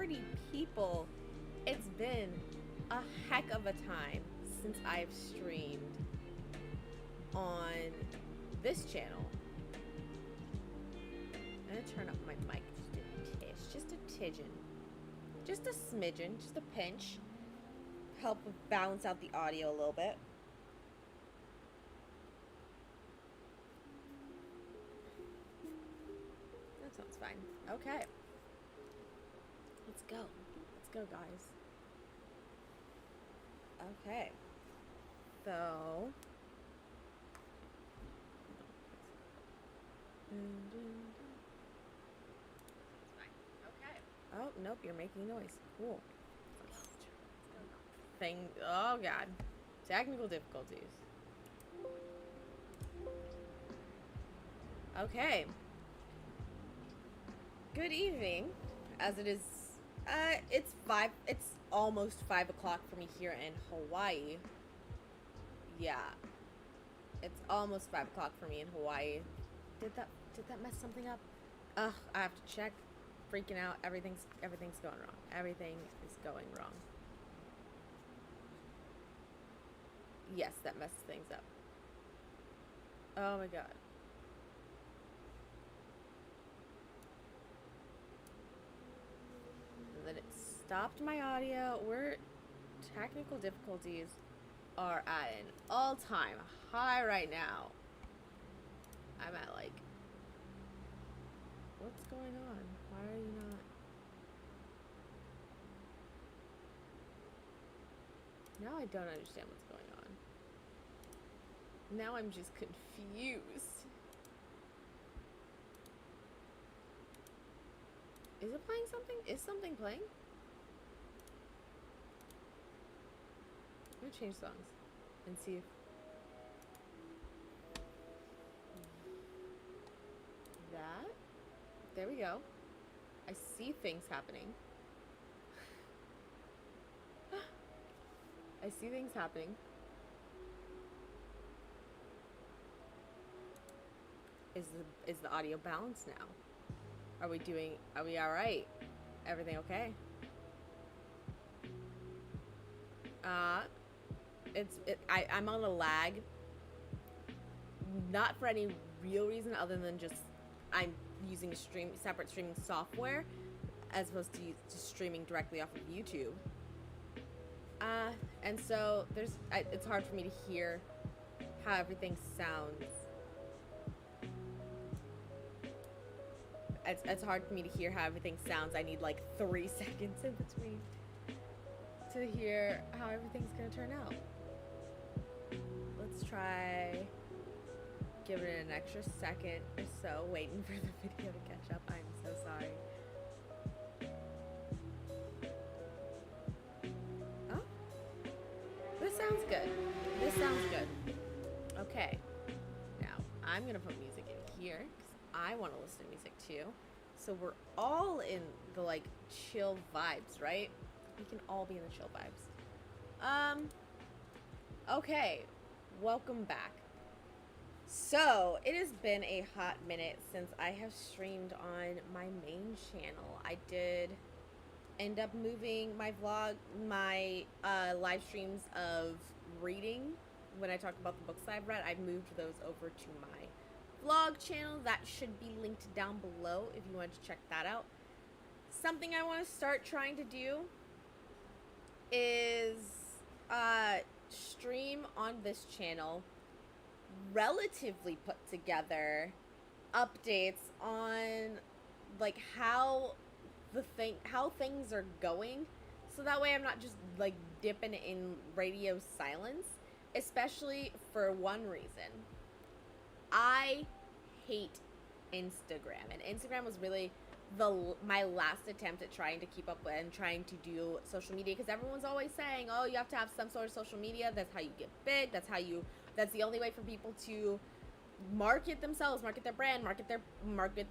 party people. It's been a heck of a time since I've streamed on this channel. I'm gonna turn up my mic just a tidgen. Just a smidgen, just a pinch. Help balance out the audio a little bit. That sounds fine. Okay. Let's go. Let's go, guys. Okay. So... Oh, nope, you're making noise. Cool. Oh god. Technical difficulties. Okay. Good evening. As it is, it's almost 5 o'clock for me here in Hawaii. Yeah. It's almost 5 o'clock for me in Hawaii. Did that mess something up? Ugh, I have to check. Freaking out. Everything's going wrong. Everything is going wrong. Yes, that messes things up. Oh my god. And then it stopped my audio. Technical difficulties are at an all-time high right now. I'm at like... What's going on? Why are you not... Now I don't understand what's going on. Now I'm just confused. Is it playing something? Is something playing? I'm gonna change songs and see if... That? There we go. I see things happening. I see things happening. Is the audio balanced now? Are we alright? Everything okay? I'm on a lag. Not for any real reason other than just I'm using separate streaming software as opposed to just streaming directly off of YouTube. And so it's hard for me to hear how everything sounds. It's hard for me to hear how everything sounds. I need like 3 seconds in between to hear how everything's gonna turn out. Let's try giving it an extra second or so, waiting for the video to catch up. I'm so sorry. Oh, this sounds good. This sounds good. Okay, now I'm gonna put music in here because I want to listen to music too. So we're all in the like chill vibes, right? We can all be in the chill vibes. Okay, welcome back. So it has been a hot minute since I have streamed on my main channel. I did end up moving my live streams of reading. When I talk about the books I've read, I've moved those over to my vlog channel. That should be linked down below if you want to check that out. Something I want to start trying to do is stream on this channel relatively put together updates on like how things are going, so that way I'm not just like dipping in radio silence. Especially for one reason. I hate Instagram, and Instagram was really my last attempt at trying to keep up with and trying to do social media, because everyone's always saying, oh, you have to have some sort of social media, that's how you get big, that's the only way for people to market themselves, market their brand, market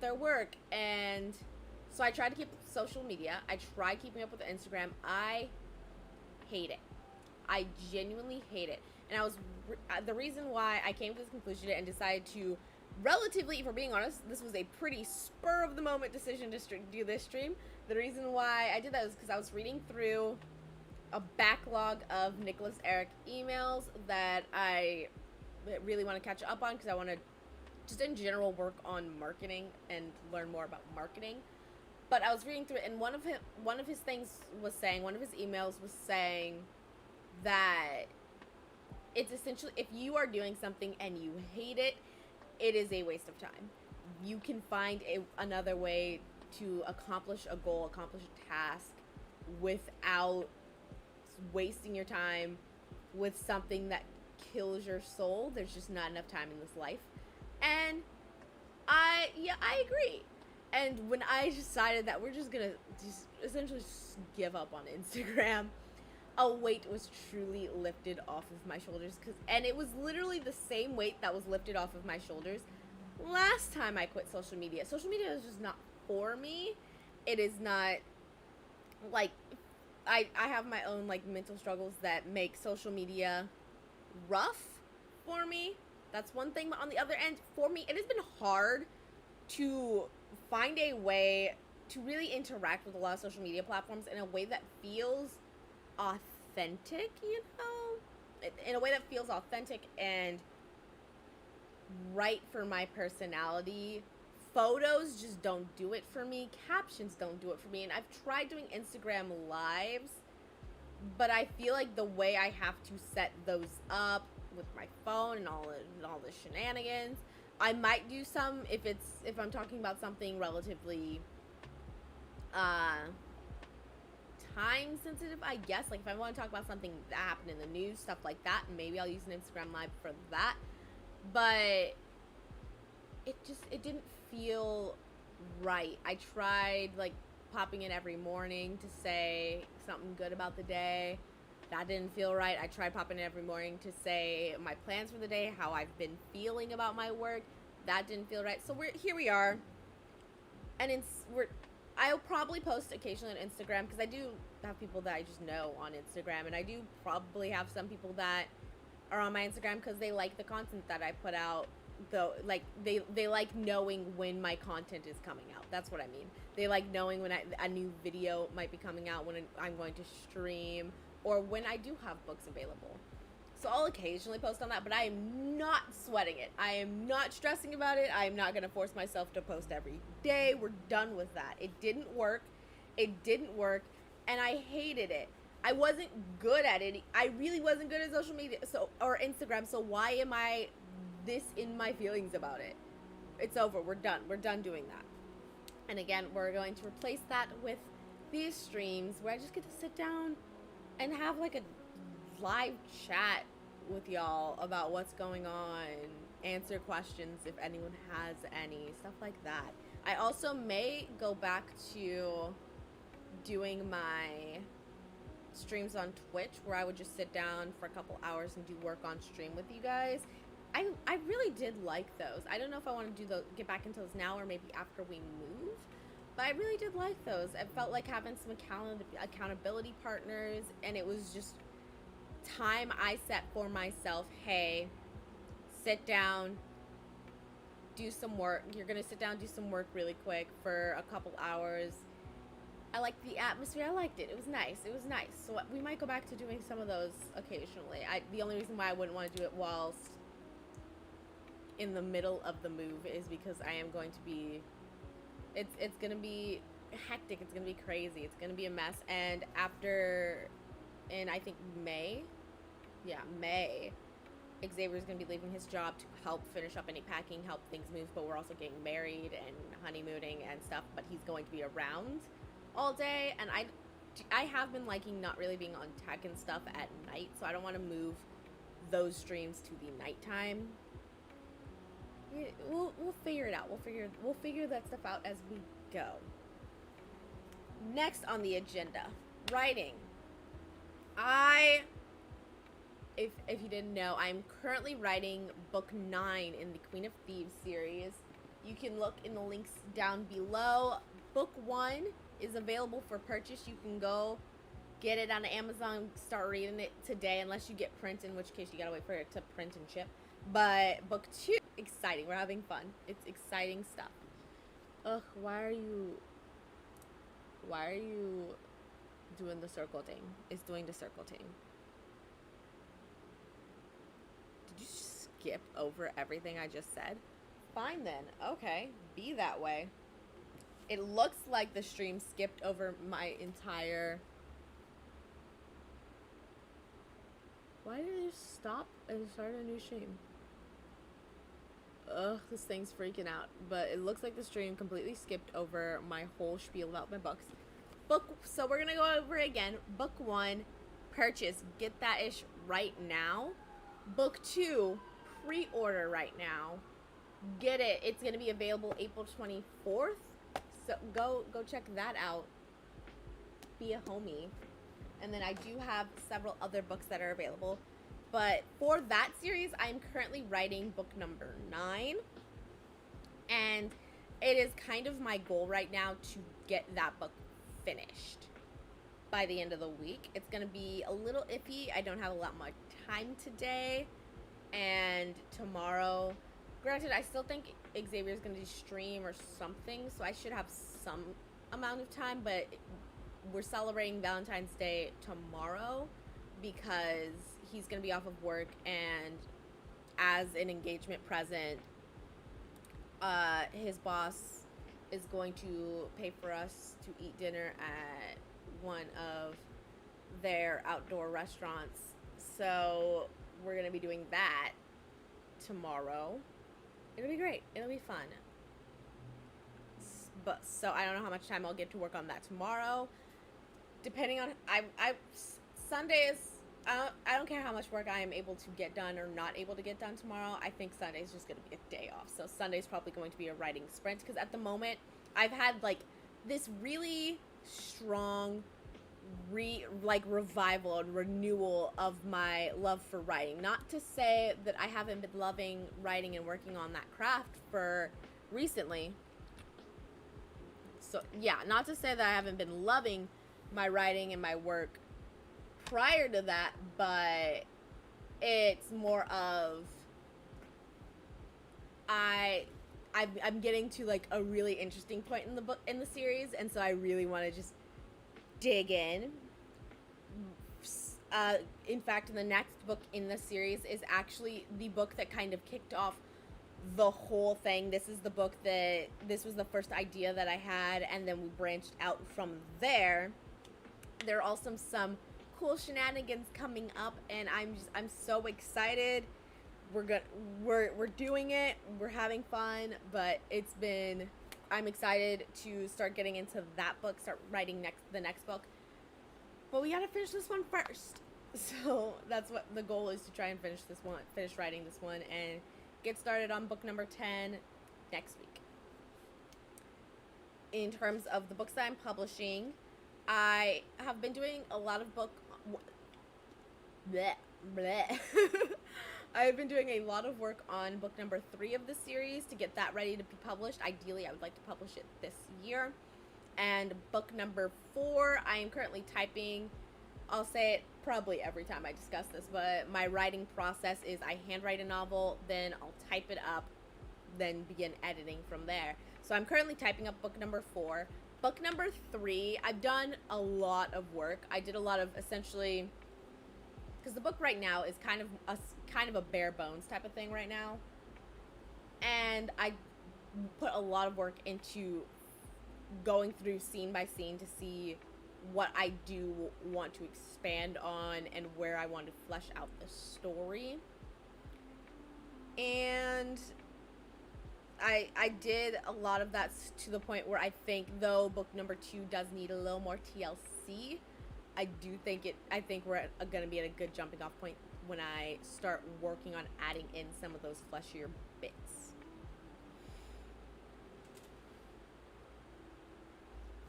their work. And so I tried to keep social media. I tried keeping up with Instagram. I hate it. I genuinely hate it. And the reason why I came to this conclusion and decided to relatively, if we're being honest, this was a pretty spur of the moment decision to do this stream. The reason why I did that was because I was reading through a backlog of Nicholas Eric emails that I really want to catch up on, because I want to just in general work on marketing and learn more about marketing. But I was reading through it, and one of his things was saying, one of his emails was saying that it's essentially, if you are doing something and you hate it, it is a waste of time. You can find another way to accomplish a goal, accomplish a task, without wasting your time with something that kills your soul. There's just not enough time in this life. And I agree. And when I decided that we're just gonna just essentially just give up on Instagram, a weight was truly lifted off of my shoulders. And it was literally the same weight that was lifted off of my shoulders last time I quit social media. Social media is just not for me. It is not, like, I have my own, like, mental struggles that make social media rough for me. That's one thing. But on the other end, for me, it has been hard to find a way to really interact with a lot of social media platforms in a way that feels authentic, you know? In a way that feels authentic and right for my personality. Photos just don't do it for me. Captions don't do it for me. And I've tried doing Instagram lives, but I feel like the way I have to set those up with my phone and all the shenanigans, I might do some if I'm talking about something relatively time sensitive, I guess. Like if I want to talk about something that happened in the news, stuff like that, maybe I'll use an Instagram live for that. But it didn't feel right. I tried like popping in every morning to say something good about the day. That didn't feel right. I tried popping in every morning to say my plans for the day, how I've been feeling about my work. That didn't feel right. So here we are. And I'll probably post occasionally on Instagram, because I do have people that I just know on Instagram, and I do probably have some people that are on my Instagram because they like the content that I put out. Though, like they like knowing when my content is coming out. That's what I mean. They like knowing when a new video might be coming out, when I'm going to stream, or when I do have books available. So I'll occasionally post on that, but I am not sweating it. I am not stressing about it. I am not going to force myself to post every day. We're done with that. It didn't work. And I hated it. I wasn't good at it. I really wasn't good at social media, or Instagram. So why am I this in my feelings about it? It's over. We're done doing that. And again, we're going to replace that with these streams where I just get to sit down and have like a live chat with y'all about what's going on, answer questions if anyone has any, stuff like that. I also may go back to doing my streams on Twitch, where I would just sit down for a couple hours and do work on stream with you guys. I really did like those. I don't know if I want to get back into those now or maybe after we move, but I really did like those. It felt like having some accountability partners, and it was just time I set for myself. Hey, sit down, do some work. You're gonna sit down, do some work really quick for a couple hours. I liked the atmosphere. I liked it. It was nice. So we might go back to doing some of those occasionally. The only reason why I wouldn't want to do it whilst in the middle of the move is because I am going to be, it's gonna be hectic. It's gonna be crazy. It's gonna be a mess. And in I think May, Xavier's gonna be leaving his job to help finish up any packing, help things move. But we're also getting married and honeymooning and stuff. But he's going to be around all day, and I have been liking not really being on tech and stuff at night, so I don't want to move those streams to the nighttime. We'll figure it out. We'll figure that stuff out as we go. Next on the agenda, writing. If you didn't know, I'm currently writing book 9 in the Queen of Thieves series. You can look in the links down below. Book 1 is available for purchase. You can go get it on Amazon, start reading it today, unless you get print, in which case you gotta wait for it to print and ship. But book 2, exciting. We're having fun. It's exciting stuff. Ugh, why are you Why are you doing the circle thing? It's doing the circle thing. Did you skip over everything I just said? Fine then. Okay. Be that way. It looks like the stream skipped over my entire... Why did it just stop and start a new stream? Ugh, this thing's freaking out. But it looks like the stream completely skipped over my whole spiel about my books. So we're gonna go over it again. Book 1, purchase. Get that ish right now. Book 2, pre-order right now. Get it. It's gonna be available April 24th. So go check that out. Be a homie. And then I do have several other books that are available. But for that series, I'm currently writing book number 9. And it is kind of my goal right now to get that book finished by the end of the week. It's going to be a little iffy. I don't have a lot more time today and tomorrow. Granted, I still think Xavier's going to stream or something, so I should have some amount of time, but we're celebrating Valentine's Day tomorrow because he's going to be off of work, and as an engagement present, his boss is going to pay for us to eat dinner at one of their outdoor restaurants. So we're going to be doing that tomorrow. It'll be great. It'll be fun. But so I don't know how much time I'll get to work on that tomorrow. Depending on Sundays, I don't care how much work I am able to get done or not able to get done tomorrow. I think Sunday's just going to be a day off. So Sunday's probably going to be a writing sprint, because at the moment I've had like this really strong revival and renewal of my love for writing. Not to say that I haven't been loving writing and working on that craft for recently. So yeah, not to say that I haven't been loving my writing and my work prior to that, but it's more of I'm getting to like a really interesting point in the book, in the series, and so I really want to just dig in. In fact, the next book in the series is actually the book that kind of kicked off the whole thing. This is the book that, this was the first idea that I had, and then we branched out from there. There are also some cool shenanigans coming up, and I'm so excited. We're doing it. We're having fun, but I'm excited to start getting into that book, start writing the next book. But we gotta finish this one first. So that's what the goal is, to try and finish writing this one, and get started on book number 10 next week. In terms of the books that I'm publishing, I have been doing a lot of I've been doing a lot of work on book number 3 of the series to get that ready to be published. Ideally, I would like to publish it this year. And book number 4, I am currently typing. I'll say it probably every time I discuss this, but my writing process is I handwrite a novel, then I'll type it up, then begin editing from there. So I'm currently typing up book number 4. Book number 3, I've done a lot of work. I did a lot of, essentially, because the book right now is kind of a bare bones type of thing right now, and I put a lot of work into going through scene by scene to see what I do want to expand on and where I want to flesh out the story. And I did a lot of that to the point where I think, though book number 2 does need a little more TLC, I think we're going to be at a good jumping off point when I start working on adding in some of those fleshier bits.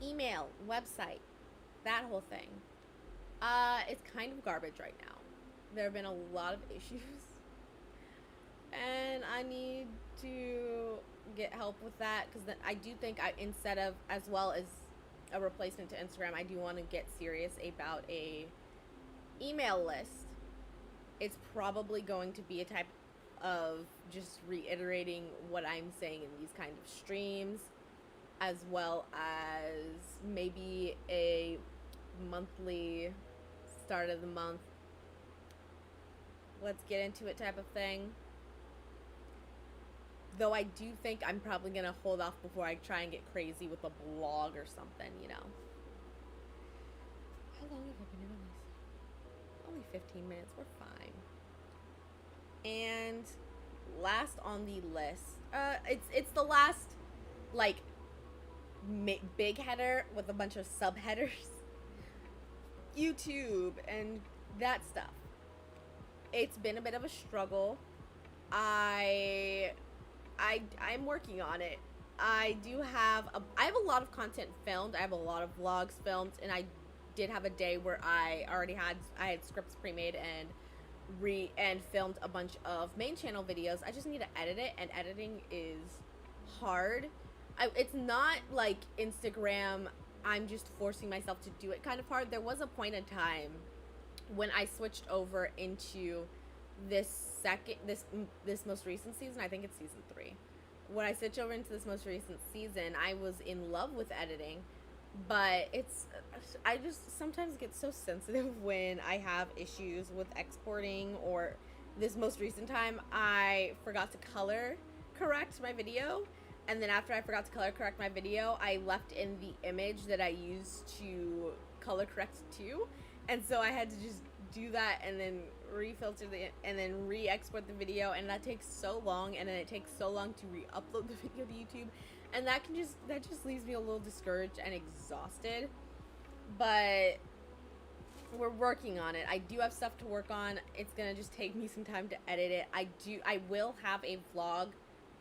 Email, website, that whole thing. It's kind of garbage right now. There have been a lot of issues, and I need to get help with that, because then I do think instead of, as well as a replacement to Instagram, I do want to get serious about a email list. It's probably going to be a type of just reiterating what I'm saying in these kind of streams. as well as maybe a monthly start of the month, let's get into it type of thing. Though I do think I'm probably going to hold off before I try and get crazy with a blog or something, you know. How long have I been doing this? Only 15 minutes. We're fine. And last on the list, it's the last, like, big header with a bunch of subheaders. YouTube and that stuff. It's been a bit of a struggle. I'm working on it. I have a lot of content filmed. I have a lot of vlogs filmed, and I did have a day where I had scripts pre-made and filmed a bunch of main channel videos. I just need to edit it, and editing is hard. It's not like Instagram, I'm just forcing myself to do it kind of hard. There was a point in time when I switched over into this most recent season. I think it's season 3. When I switched over into this most recent season, I was in love with editing, but I just sometimes get so sensitive when I have issues with exporting, or this most recent time I forgot to color correct my video, and then after I forgot to color correct my video, I left in the image that I used to color correct too, and so I had to just do that and then refilter and then re-export the video, and that takes so long, and then it takes so long to re-upload the video to YouTube, and that just leaves me a little discouraged and exhausted. But we're working on it. I do have stuff to work on. It's gonna just take me some time to edit it. I will have a vlog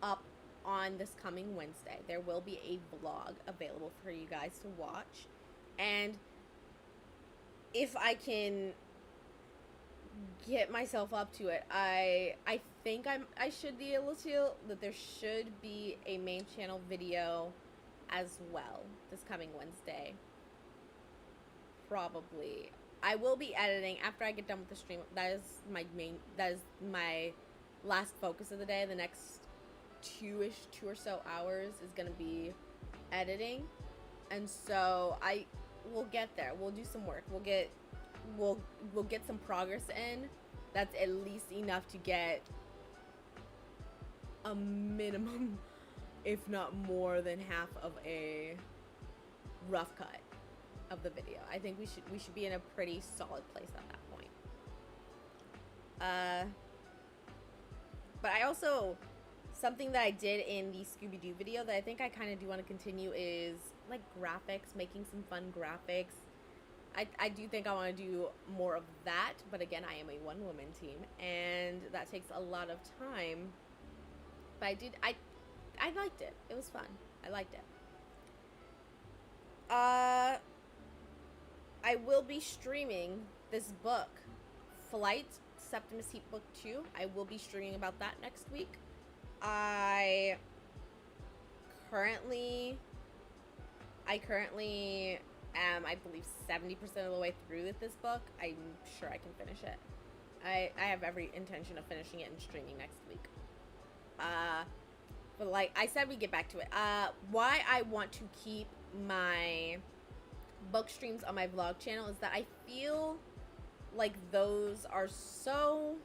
up on this coming Wednesday. There will be a vlog available for you guys to watch, and if I can get myself up to it, I think I should be able to, that there should be a main channel video as well this coming Wednesday. Probably. I will be editing after I get done with the stream. That is my last focus of the day. The next 2 or so hours is gonna be editing, and so we'll get there. We'll do some work. We'll get some progress in. That's at least enough to get a minimum, if not more than half of a rough cut of the video. I think we should be in a pretty solid place at that point. But I also, something that I did in the Scooby-Doo video that I think I kind of do want to continue is like graphics, making some fun graphics. I do think I want to do more of that, but again, I am a one-woman team, and that takes a lot of time. But I liked it. It was fun. I liked it. I will be streaming this book, Flight, Septimus Heat Book 2. I will be streaming about that next week. I currently am, I believe, 70% of the way through with this book. I'm sure I can finish it. I have every intention of finishing it and streaming next week. But like I said, we get back to it. Why I want to keep my book streams on my vlog channel is that I feel like those are so,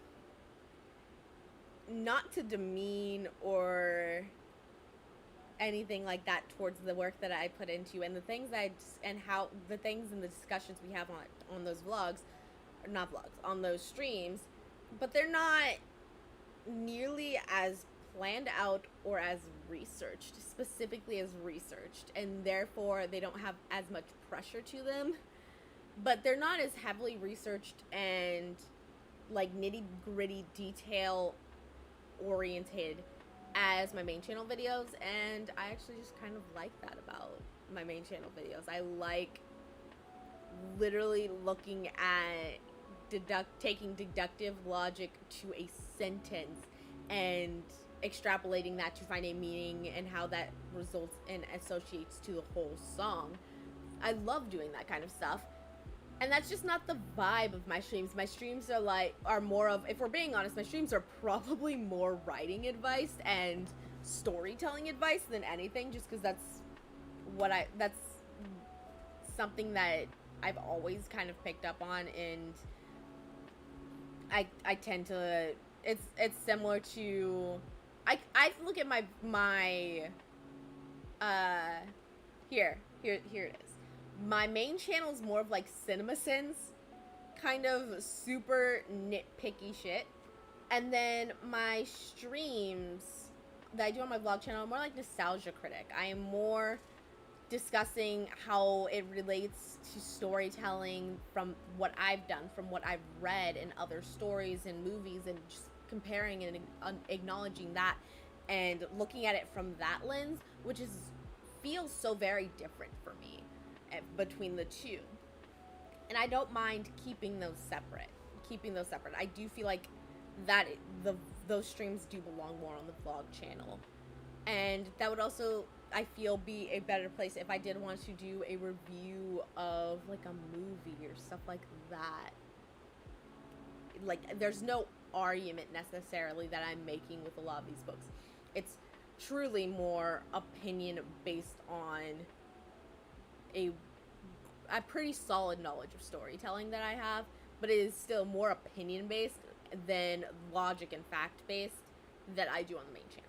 not to demean or anything like that towards the work that I put into, and the things and the things and the discussions we have on those vlogs, or not vlogs, on those streams, but they're not nearly as planned out or as specifically as researched, and therefore they don't have as much pressure to them, but they're not as heavily researched and like nitty-gritty detail oriented as my main channel videos, and I actually just kind of like that about my main channel videos. I like literally looking at taking deductive logic to a sentence and extrapolating that to find a meaning and how that results and associates to the whole song. I love doing that kind of stuff. And that's just not the vibe of my streams. My streams are more of, if we're being honest, my streams are probably more writing advice and storytelling advice than anything, just because that's that's something that I've always kind of picked up on, and I tend to, it's similar to, I look at my uh here it is. My main channel is more of like CinemaSins, kind of super nitpicky shit. And then my streams that I do on my vlog channel are more like nostalgia critic. I am more discussing how it relates to storytelling from what I've done, from what I've read in other stories and movies, and just comparing and acknowledging that and looking at it from that lens, which is feels so very different for me between the two. And I don't mind keeping those separate. I do feel like that those streams do belong more on the vlog channel. And that would also, I feel, be a better place if I did want to do a review of like a movie or stuff like that. Like, there's no argument necessarily that I'm making with a lot of these books. It's truly more opinion based on a pretty solid knowledge of storytelling that I have, but it is still more opinion based than logic and fact based that I do on the main channel.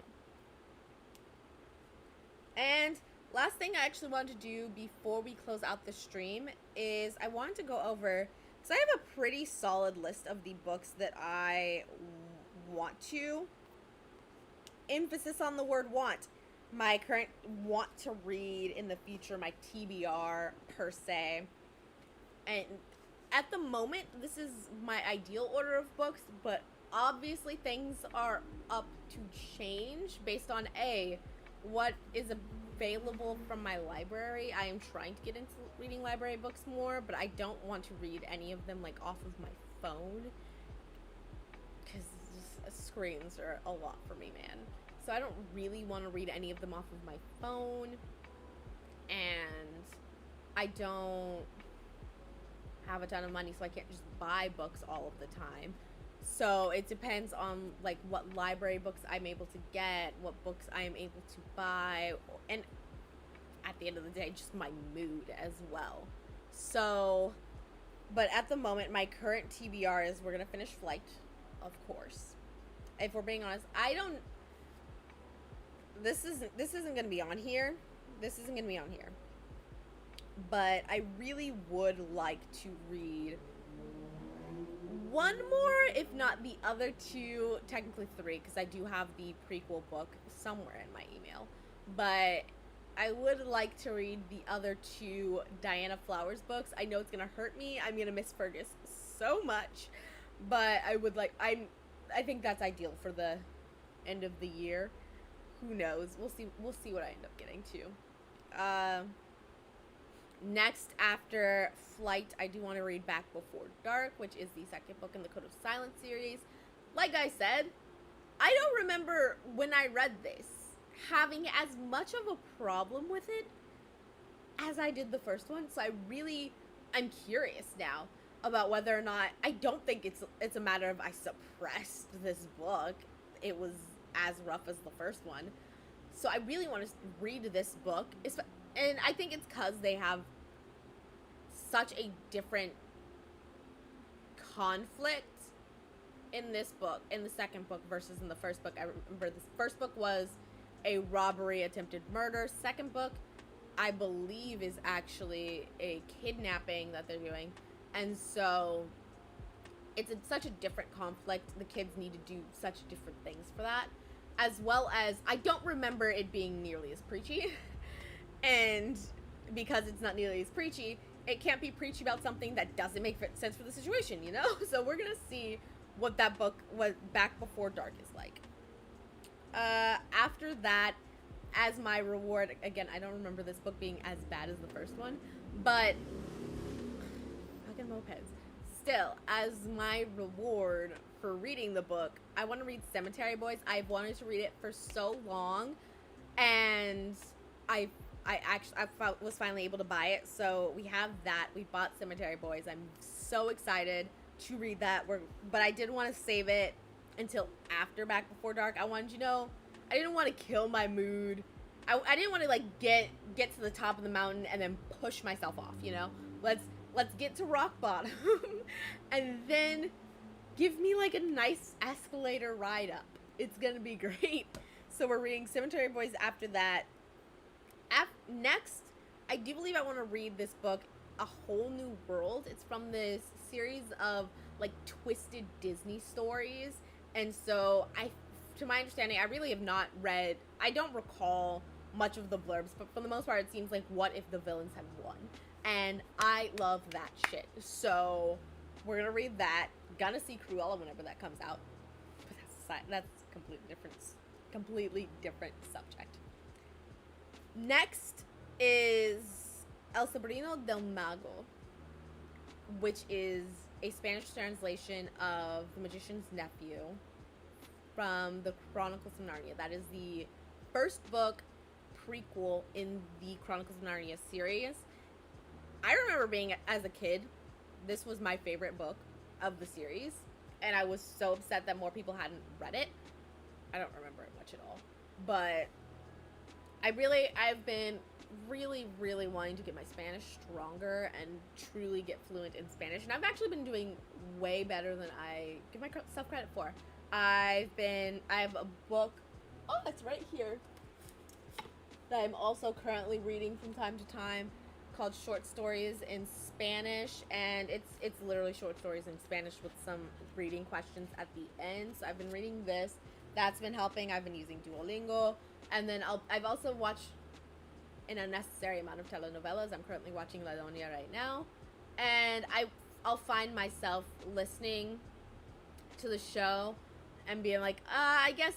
And last thing I actually wanted to do before we close out the stream is I wanted to go over, because I have a pretty solid list of the books that I want to, emphasis on the word want, my current want to read in the future, my TBR per se. And at the moment, this is my ideal order of books, but obviously things are up to change based on what is available from my library. I am trying to get into reading library books more, but I don't want to read any of them like off of my phone, because screens are a lot for me, man. So I don't really want to read any of them off of my phone, and I don't have a ton of money, so I can't just buy books all of the time. So it depends on like what library books I'm able to get, what books I am able to buy, and at the end of the day, just my mood as well. So, but at the moment, my current TBR is we're gonna finish Flight, of course. If we're being honest, I don't. This isn't gonna be on here. But I really would like to read one more, if not the other two, technically three, because I do have the prequel book somewhere in my email. But I would like to read the other two Diana Flowers books. I know it's gonna hurt me. I'm gonna miss Fergus so much, but I think that's ideal for the end of the year. Who knows? We'll see what I end up getting to. Next, after Flight, I do want to read Back Before Dark, which is the second book in the Code of Silence series. Like I said, I don't remember when I read this having as much of a problem with it as I did the first one. So I'm curious now about whether or not, I don't think it's a matter of I suppressed this book. It was as rough as the first one. So I really want to read this book. And I think it's because they have such a different conflict in this book, in the second book, versus in the first book. I remember the first book was a robbery, attempted murder. Second book, I believe, is actually a kidnapping that they're doing. And so it's such a different conflict. The kids need to do such different things for that. As well as, I don't remember it being nearly as preachy. And because it's not nearly as preachy, it can't be preachy about something that doesn't make sense for the situation, you know? So we're gonna see what that book, what Back Before Dark is like. After that, as my reward, again, I don't remember this book being as bad as the first one, but fucking mopeds. Still, as my reward for reading the book, I want to read Cemetery Boys. I've wanted to read it for so long, and I was finally able to buy it, so we have that. We bought Cemetery Boys. I'm so excited to read that. But I did want to save it until after Back Before Dark. I wanted, I didn't want to kill my mood I didn't want to like get to the top of the mountain and then push myself off, you know? Let's get to rock bottom and then give me like a nice escalator ride up. It's gonna be great. So we're reading Cemetery Boys after that. Next, I do believe I want to read this book, A Whole New World. It's from this series of like twisted Disney stories. And so to my understanding, I really have not read, I don't recall much of the blurbs, but for the most part, it seems like what if the villains had won? And I love that shit. So we're gonna read that. Gonna see Cruella whenever that comes out. But that's completely different subject. Next is El Sobrino del Mago, which is a Spanish translation of The Magician's Nephew from the Chronicles of Narnia. That is the first book prequel in the Chronicles of Narnia series. I remember being, as a kid, this was my favorite book of the series, and I was so upset that more people hadn't read it. I don't remember it much at all, but I've been really wanting to get my Spanish stronger and truly get fluent in Spanish, and I've actually been doing way better than I give myself credit for. I have a book, oh, it's right here, that I'm also currently reading from time to time, called Short Stories in Spanish, and it's literally short stories in Spanish with some reading questions at the end. So I've been reading this. That's been helping. I've been using Duolingo, and then I've also watched an unnecessary amount of telenovelas. I'm currently watching La Doña right now, and I'll find myself listening to the show and being like, I guess,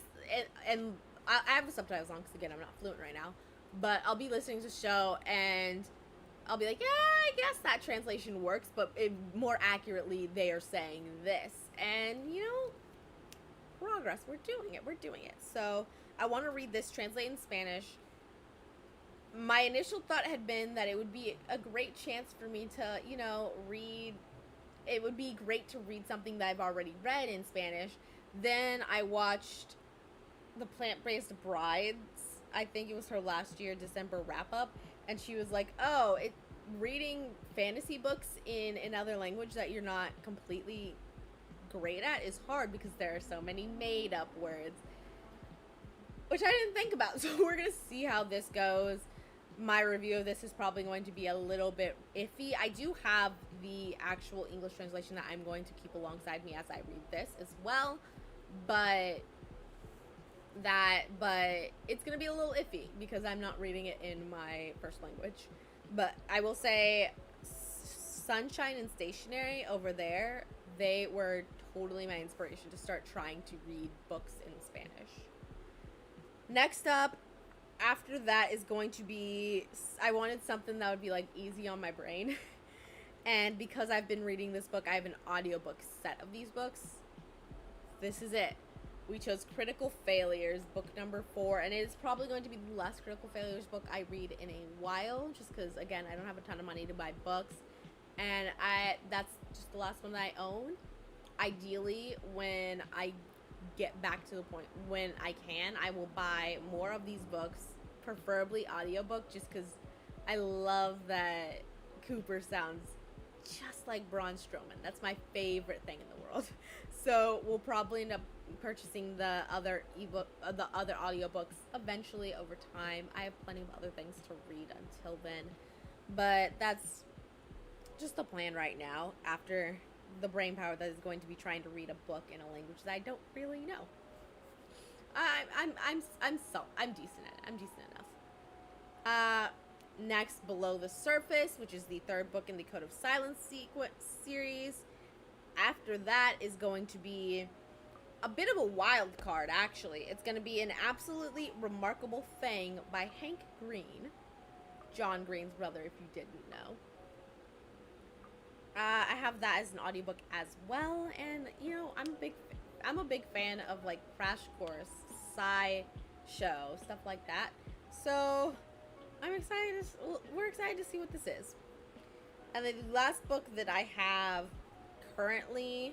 and I have the subtitles on because again I'm not fluent right now, but I'll be listening to the show and I'll be like, yeah, I guess that translation works, but more accurately, they are saying this. And, you know, progress. We're doing it. So I want to read this translated in Spanish. My initial thought had been that it would be a great chance for me to, you know, read. It would be great to read something that I've already read in Spanish. Then I watched The Plant-Based Brides. I think it was her last year December wrap-up. And she was like, oh, reading fantasy books in another language that you're not completely great at is hard because there are so many made-up words, which I didn't think about. So we're going to see how this goes. My review of this is probably going to be a little bit iffy. I do have the actual English translation that I'm going to keep alongside me as I read this as well, but it's going to be a little iffy because I'm not reading it in my first language. But I will say Sunshine and Stationery over there, they were totally my inspiration to start trying to read books in Spanish. Next up, after that is going to be, I wanted something that would be like easy on my brain. And because I've been reading this book, I have an audiobook set of these books. This is it. We chose Critical Failures, book number 4, and it is probably going to be the last Critical Failures book I read in a while, just because, again, I don't have a ton of money to buy books, and that's just the last one that I own. Ideally, when I get back to the point when I can, I will buy more of these books, preferably audiobook, just because I love that Cooper sounds just like Braun Strowman. That's my favorite thing in the world. So we'll probably end up purchasing the other audiobooks eventually over time. I have plenty of other things to read until then, but that's just the plan right now after the brain power that is going to be trying to read a book in a language that I don't really know. I'm decent at it. I'm decent enough. Next, Below the Surface, which is the third book in the Code of Silence series. After that is going to be a bit of a wild card, actually. It's going to be An Absolutely Remarkable Thing by Hank Green, John Green's brother, if you didn't know. I have that as an audiobook as well, and you know, I'm a big fan of like Crash Course, sci-show, stuff like that. So we're excited to see what this is. And then the last book that I have currently,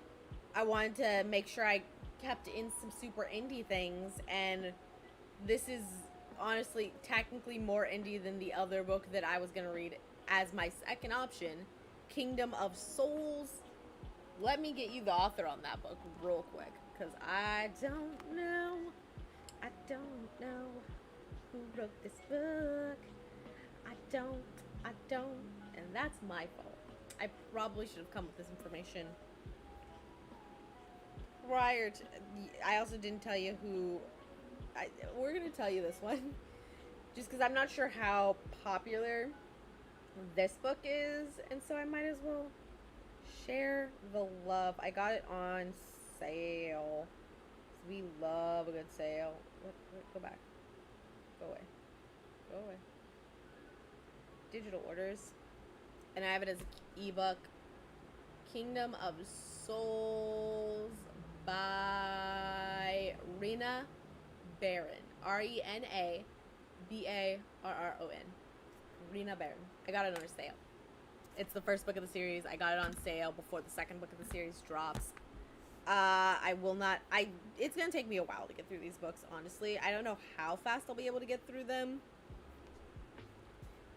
I wanted to make sure I kept in some super indie things, and this is honestly technically more indie than the other book that I was gonna read as my second option, Kingdom of Souls. Let me get you the author on that book real quick, because I don't know. I don't know who wrote this book. I don't. I don't. And that's my fault. I probably should have come with this information prior to. I also didn't tell you who. We're going to tell you this one. Just because I'm not sure how popular this book is. And so I might as well share the love. I got it on sale. We love a good sale. Go back. Go away. Go away. Digital orders. And I have it as an ebook. Kingdom of Souls by Rena Barron. RenaBarron. Rena Barron. I got it on a sale. It's the first book of the series. I got it on sale before the second book of the series drops. I will not. It's gonna take me a while to get through these books, honestly. I don't know how fast I'll be able to get through them.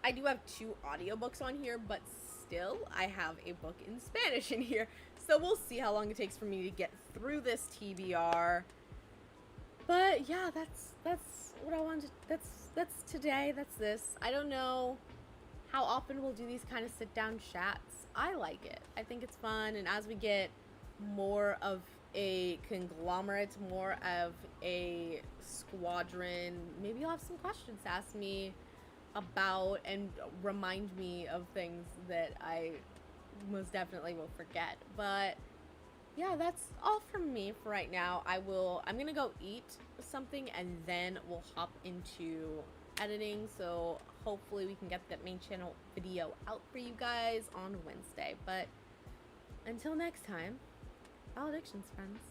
I do have 2 audiobooks on here, but still, I have a book in Spanish in here. So we'll see how long it takes for me to get through this TBR. But yeah, that's what I wanted. That's today. That's this. I don't know how often we'll do these kind of sit down chats. I like it. I think it's fun, and as we get more of a conglomerate, more of a squadron, maybe you'll have some questions to ask me about and remind me of things that I most definitely will forget. But yeah, that's all from me for right now. I'm gonna go eat something and then we'll hop into editing, so hopefully we can get that main channel video out for you guys on Wednesday. But until next time, valedictions, friends.